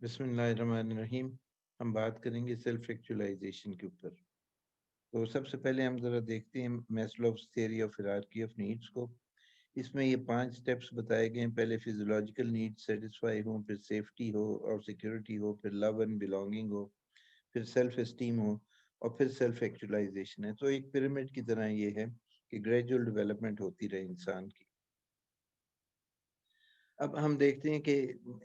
بسم اللہ الرحمن الرحیم. ہم بات کریں گے سیلف ایکچولائزیشن کے اوپر. تو سب سے پہلے ہم ذرا دیکھتے ہیں Maslow's theory of hierarchy of needs کو. اس میں یہ 5 سٹیپس بتائے گئے ہیں. پہلے فزیولوجیکل نیڈ سیٹسفائی ہو، پھر سیفٹی ہو اور سیکورٹی ہو، پھر لو اینڈ بلانگنگ ہو، پھر سیلف اسٹیم ہو، اور پھر سیلف ایکچولائزیشن ہے. تو ایک پیرامڈ کی طرح یہ ہے کہ گریجول ڈیولپمنٹ ہوتی رہے انسان کی. اب ہم دیکھتے ہیں کہ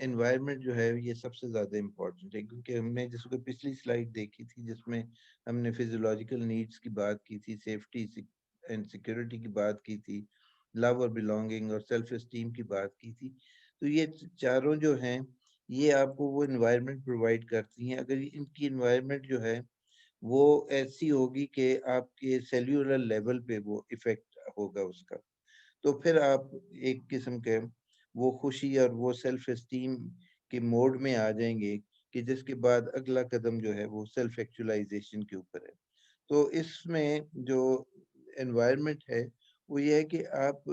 انوائرمنٹ جو ہے یہ سب سے زیادہ امپورٹنٹ ہے، کیونکہ ہم نے جس کو پچھلی سلائیڈ دیکھی تھی جس میں ہم نے فزیولوجیکل نیڈس کی بات کی تھی، سیفٹی اینڈ سیکورٹی کی بات کی تھی، لو اور بلانگنگ اور سیلف اسٹیم کی بات کی تھی. تو یہ چاروں جو ہیں یہ آپ کو وہ انوائرمنٹ پرووائڈ کرتی ہیں. اگر ان کی انوائرمنٹ جو ہے وہ ایسی ہوگی کہ آپ کے سیلولر لیول پہ وہ ایفیکٹ ہوگا اس کا، تو پھر آپ ایک قسم کے وہ خوشی اور وہ سیلف اسٹیم کے موڈ میں آ جائیں گے کہ جس کے بعد اگلا قدم جو ہے وہ سیلف ایکچولائزیشن کے اوپر ہے. تو اس میں جو انوائرمنٹ ہے وہ یہ ہے کہ آپ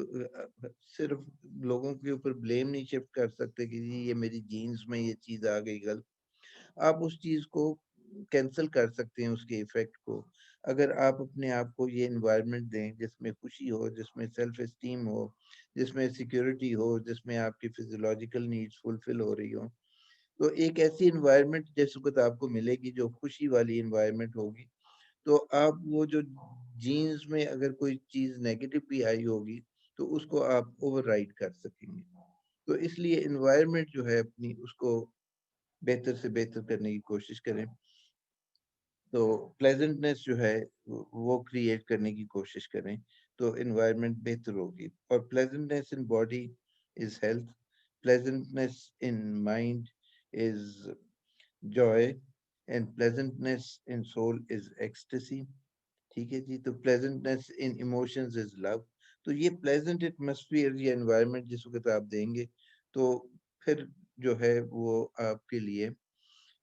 صرف لوگوں کے اوپر بلیم نہیں شفٹ کر سکتے کہ جی یہ میری جینز میں یہ چیز آ گئی غلط. آپ اس چیز کو کینسل کر سکتے ہیں، اس کے ایفیکٹ کو. اگر آپ اپنے آپ کو یہ انوائرمنٹ دیں جس میں خوشی ہو، جس میں سیلف اسٹیم ہو، جس میں سیکیورٹی ہو، جس میں آپ کی فزیولوجیکل نیڈز فلفل ہو رہی ہوں، تو ایک ایسی انوائرمنٹ جس وقت آپ کو ملے گی جو خوشی والی انوائرمنٹ ہوگی، تو آپ وہ جو جینز میں اگر کوئی چیز نیگیٹو بھی آئی ہوگی تو اس کو آپ اوور رائڈ کر سکیں گے. تو اس لیے انوائرمنٹ جو ہے اپنی اس کو بہتر سے بہتر کرنے کی کوشش کریں. تو پلیزنٹنس جو ہے وہ کریٹ کرنے کی کوشش کریں تو انوائرمنٹ بہتر ہوگی. اور pleasantness in body is health, pleasantness in mind is joy, and pleasantness in soul is ecstasy. ٹھیک ہے جی. تو پلیزنٹنس ان ایموشنز از لو. تو یہ پلیزنٹ ایٹماسفیئر یا انوائرمنٹ جس وقت آپ دیں گے تو پھر جو ہے وہ آپ کے لیے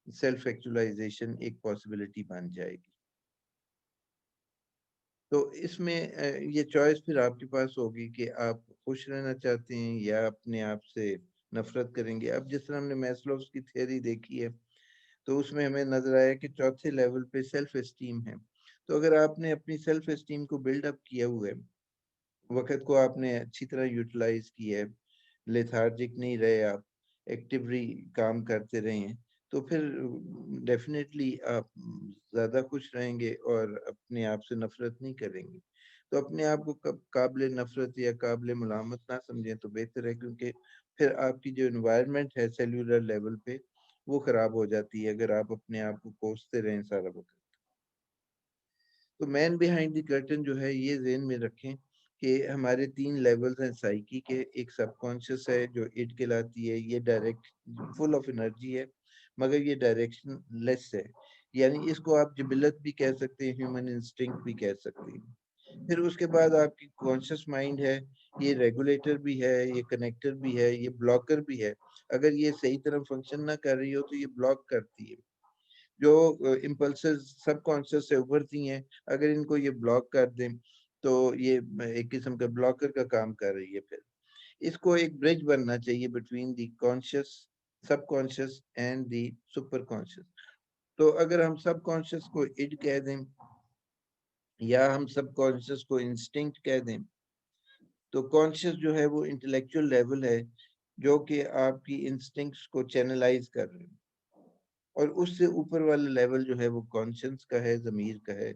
سیلف ایکچولائزیشن ایک پاسبلٹی بن جائے گی. تو اس میں یہ چوائس پھر آپ کے پاس ہوگی کہ آپ خوش رہنا چاہتے ہیں یا اپنے آپ سے نفرت کریں گے. اب جس طرح ہم نے میسلوز کی تھیوری دیکھی ہے تو اس میں ہمیں نظر آیا کہ چوتھے لیول پہ سیلف اسٹیم ہے. تو اگر آپ نے اپنی سیلف اسٹیم کو بلڈ اپ کیا ہوا ہے، وقت کو آپ نے اچھی طرح یوٹیلائز کیا ہے، لیتھارجک نہیں رہے آپ، ایکٹیولی کام کرتے رہے ہیں، تو پھر ڈیفینیٹلی آپ زیادہ خوش رہیں گے اور اپنے آپ سے نفرت نہیں کریں گے. تو اپنے آپ کو قابل نفرت یا قابل ملامت نہ سمجھیں تو بہتر ہے، کیونکہ پھر آپ کی جو انوائرمنٹ ہے سیلولر لیول پہ وہ خراب ہو جاتی ہے اگر آپ اپنے آپ کو کوستے رہیں سارا وقت. تو مین بیہائنڈ دی کرٹن جو ہے یہ ذہن میں رکھیں کہ ہمارے 3 لیولز ہیں سائیکی کے. ایک سب کانشیس ہے جو اٹ کہلاتی ہے، یہ ڈائریکٹ فل آف انرجی ہے مگر یہ ڈائریکشن لیس ہے، یعنی اس کو آپ جبلت بھی کہہ سکتے ہیں، ہیومن انسٹنکٹ بھی کہہ سکتے ہیں. پھر اس کے بعد آپ کی کانشیس مائنڈ ہے، یہ ریگولیٹر بھی ہے، یہ کنیکٹر بھی ہے، یہ بلاکر بھی ہے. اگر یہ صحیح طرح فنکشن نہ کر رہی ہو تو یہ بلاک کرتی ہے. جو امپلسز سب کانشیس سے ابھرتی ہیں اگر ان کو یہ بلاک کر دیں تو یہ ایک قسم کا بلاکر کا کام کر رہی ہے. پھر اس کو ایک برج بننا چاہیے between the conscious, sub conscious and the super conscious. تو اگر ہم سب کانشیس کو اڈ کہہ دیں یا ہم سب کانشیس کو انسٹنکٹ کہہ دیں، تو کانشیس جو ہے وہ انٹلیکچوئل لیول ہے جو کہ آپ کی انسٹنکٹس کو چینلائز کر رہے ہیں، اور اس سے اوپر والا لیول جو ہے وہ کانشنس کا ہے، ضمیر کا ہے،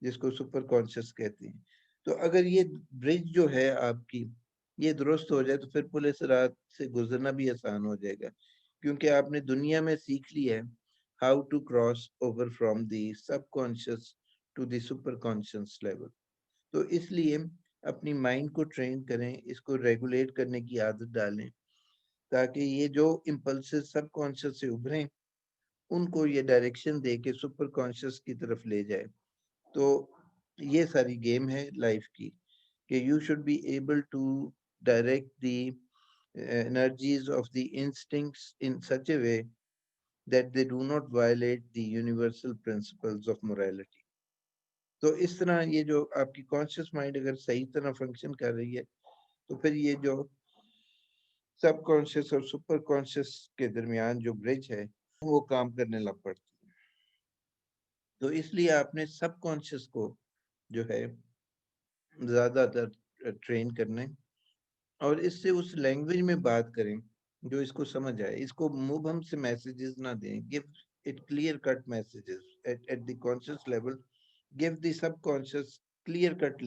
جس کو سپر کانشس کہتے ہیں. تو اگر یہ برج جو ہے آپ کی یہ درست ہو جائے تو پھر پل صراط سے گزرنا بھی آسان ہو جائے گا، کیونکہ آپ نے دنیا میں سیکھ لی ہے how to cross over from the subconscious to the superconscious level. تو اس لیے اپنی مائنڈ کو ٹرین کریں، اس کو ریگولیٹ کرنے کی عادت ڈالیں تاکہ یہ جو امپلسز سب کانشس سے ابھریں ان کو یہ ڈائریکشن دے کے سپر کانشس کی طرف لے جائے. تو یہ ساری گیم ہے لائف کی کہ you should be able to direct the energies of the instincts in such a way that they do not violate the universal principles of morality. تو اس طرح یہ جو آپ کی کانشیس مائنڈ اگر صحیح طرح فنکشن کر رہی ہے تو پھر یہ جو سب کانشیس اور سپر کانشیس کے درمیان جو برج ہے وہ کام کرنے لگ پڑتی ہے. تو اس لیے آپ نے سب کانشیس کو جو ہے زیادہ تر ٹرین کرنے اور اس سے اس لینگویج میں بات کریں جو اس کو سمجھ آئے. اس کو مبہم سے میسیجز نہ دیں. Give it clear cut messages at the conscious level. Give the subconscious clear cut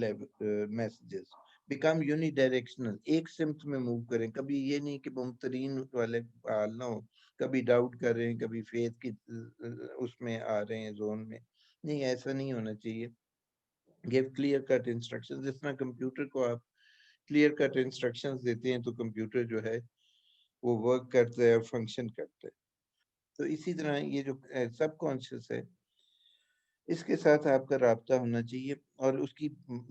messages. Become unidirectional. ایک سمت میں موو کریں. کبھی یہ نہیں کہ ممترین والے حال نہ ہو. کبھی ڈاؤٹ کر رہے ہیں, کبھی فیتھ کی اس میں آ رہے ہیں زون میں. نہیں, ایسا نہیں ہونا چاہیے. Give clear cut instruction. جس طرح کمپیوٹر کو آپ کلیئر کٹ انسٹرکشنز دیتے ہیں تو کمپیوٹر جو ہے وہ ورک کرتا ہے اور فنکشن کرتا ہے. تو اسی طرح یہ جو سب کانشیس ہے اس کے ساتھ آپ کا رابطہ ہونا چاہیے اور اس کی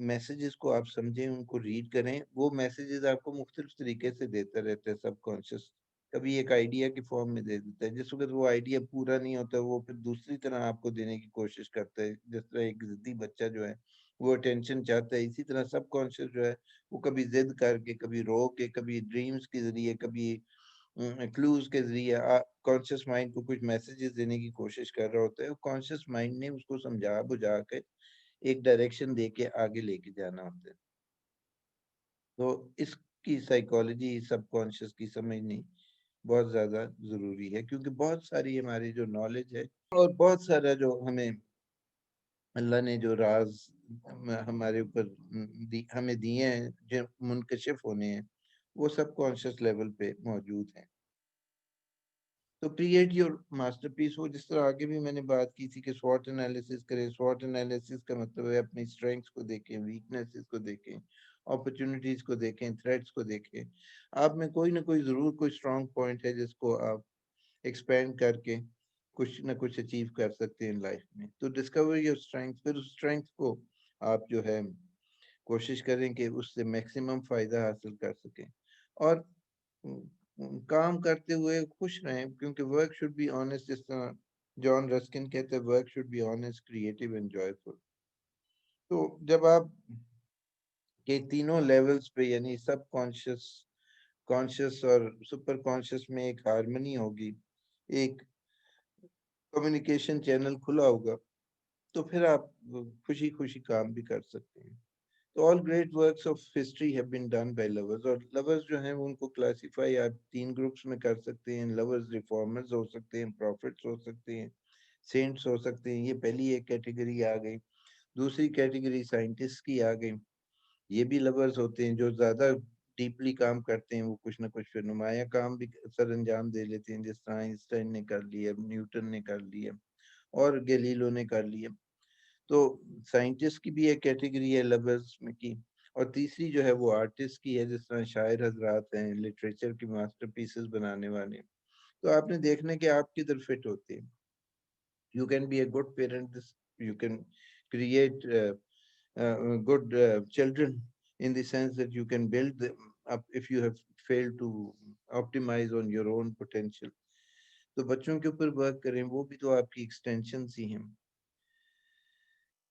میسیجز کو آپ سمجھیں, ان کو ریڈ کریں. وہ میسیجز آپ کو مختلف طریقے سے دیتا رہتا ہے سب کانشیس. کبھی ایک آئیڈیا کی فارم میں دے دیتا ہے. جس وقت وہ آئیڈیا پورا نہیں ہوتا وہ پھر دوسری طرح آپ کو دینے کی کوشش کرتا ہے. جس طرح ایک ضدی بچہ جو ہے وہ اٹینشن چاہتا ہے, اسی طرح سب کانشیس جو ہے وہ کبھی ضد کر کے, کبھی رو کے, کبھی ڈریمز کے ذریعے, کبھی کلوز کے ذریعے کانشیس مائنڈ کو کچھ میسیجز دینے کی کوشش کر رہا ہوتا ہے. کانشیس مائنڈ نے اس کو سمجھا بجھا کے ایک ڈائریکشن دے کے آگے لے کے جانا ہوتا ہے. تو اس کی سائیکالوجی سب کانشیس کی سمجھنی بہت زیادہ ضروری ہے, کیونکہ بہت ساری ہماری جو نالج ہے اور بہت سارا جو ہمیں اللہ نے جو راز ہمارے اوپر ہمیں دیے ہیں جو منکشف ہونے ہیں وہ سب کانشیس لیول پہ موجود ہیں. تو کریٹ یور ماسٹر پیس. وہ جس طرح آگے بھی میں نے بات کی تھی کہ سوٹ انالیسس کریں. سوٹ انالیسس کا مطلب ہے اپنی اسٹرینگس کو دیکھیں, ویکنیسز کو دیکھیں, اپرچونیٹیز کو دیکھیں, تھریٹس کو دیکھیں. آپ میں کوئی نہ کوئی ضرور کوئی اسٹرانگ پوائنٹ ہے جس کو آپ ایکسپینڈ کر کے کچھ نہ کچھ اچیو کر سکتے ہیں لائف میں. تو ڈسکور یور اسٹرینگس. پھر اس اسٹرینگس کو آپ جو ہے کوشش کریں کہ اس سے میکسیمم فائدہ حاصل کر سکیں اور کام کرتے ہوئے خوش رہیں, کیونکہ ورک شوڈ بی آنیسٹ. جس طرح جان رسکن کہتے ہیں work should be honest, creative and joyful. تو جب آپ کے تینوں لیولز پہ یعنی سب کانشیس, کانشیس اور سپر کانشیس میں ایک ہارمنی ہوگی, ایک کمیونیکیشن چینل کھلا ہوگا, تو پھر آپ خوشی خوشی کام بھی کر سکتے ہیں. تو all great works of history have been done by lovers. اور lovers جو ہیں وہ ان کو کلاسیفائی آپ تین گروپس میں کر سکتے ہیں. lovers ریفارمرز ہو سکتے ہیں, prophets ہو سکتے ہیں, سینٹس ہو سکتے ہیں. یہ پہلی ایک کیٹیگری آ گئی. دوسری کیٹیگری سائنٹسٹ کی آ گئی. یہ بھی لورز ہوتے ہیں جو زیادہ ڈیپلی کام کرتے ہیں. وہ کچھ نہ کچھ نمایاں کام بھی سر انجام دے لیتے ہیں, جس طرح آئنسٹائن نے کر لیا, نیوٹن نے کر لیا اور گیلیلو نے کر لیا. تو سائنٹسٹ کی بھی ایک کیٹیگری ہے لورز میں کی. اور تیسری جو ہے وہ آرٹسٹ کی ہے, جس طرح شاعر حضرات ہیں, لٹریچر کی ماسٹر پیسز بنانے والے. تو آپ نے دیکھنا کہ آپ کدھر فٹ ہوتے ہیں. You can be a good parent, you can create good children in the sense that you can build them up if you have failed to optimize on your own potential. تو بچوں کے اوپر work کریں, وہ بھی تو آپ کی ایکسٹینشنز ہی ہیں.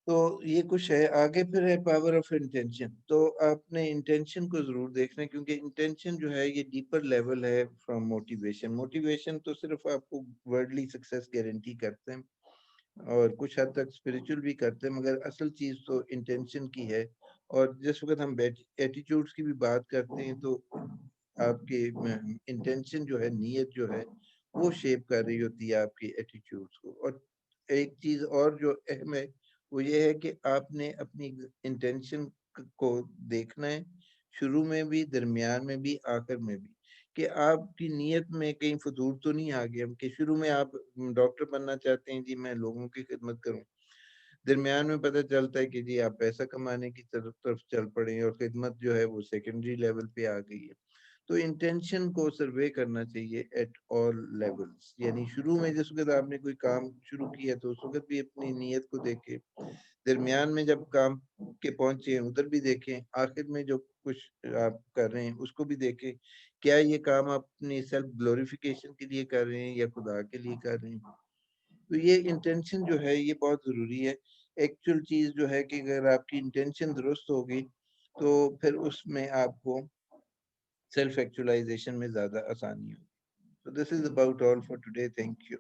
تو یہ کچھ ہے. آگے پھر ہے پاور آف انٹینشن. تو آپ نے انٹینشن کو ضرور دیکھنا ہے, کیونکہ انٹینشن جو ہے یہ ڈیپر لیول ہے فرام موٹیویشن. موٹیویشن تو صرف آپ کو ورڈلی سکسیس گارنٹی کرتے ہیں اور کچھ حد تک اسپریچول بھی کرتے ہیں, مگر اصل چیز تو انٹینشن کی ہے. اور جس وقت ہم ایٹیٹیوڈس کی بھی بات کرتے ہیں تو آپ کے انٹینشن جو ہے, نیت جو ہے, وہ شیپ کر رہی ہوتی ہے آپ کی ایٹیٹیوڈس کو. اور ایک چیز اور جو اہم ہے وہ یہ ہے کہ آپ نے اپنی انٹینشن کو دیکھنا ہے, شروع میں بھی, درمیان میں بھی, آخر میں بھی, کہ آپ کی نیت میں کہیں فضول تو نہیں آ گیا. کہ شروع میں آپ ڈاکٹر بننا چاہتے ہیں, جی میں لوگوں کی خدمت کروں. درمیان میں پتہ چلتا ہے کہ جی آپ پیسہ کمانے کی طرف چل پڑے ہیں اور خدمت جو ہے وہ سیکنڈری لیول پہ آ گئی ہے. تو انٹینشن کو سروے کرنا چاہیے ایٹ آل لیولز. یعنی شروع میں جس وقت آپ نے کوئی کام شروع کیا تو اس وقت بھی اپنی نیت کو دیکھیں, درمیان میں جب کام کے پہنچے ہیں ادھر بھی دیکھیں, آخر میں جو کچھ آپ کر رہے ہیں اس کو بھی دیکھیں. کیا یہ کام آپ اپنی سیلف گلوریفیکیشن کے لیے کر رہے ہیں یا خدا کے لیے کر رہے ہیں. تو یہ انٹینشن جو ہے یہ بہت ضروری ہے. ایکچوئل چیز جو ہے کہ اگر آپ کی انٹینشن درست ہوگی تو پھر اس میں آپ کو سیلف ایکچولائزیشن میں زیادہ آسانی ہوگی. So this is about all for today. Thank you.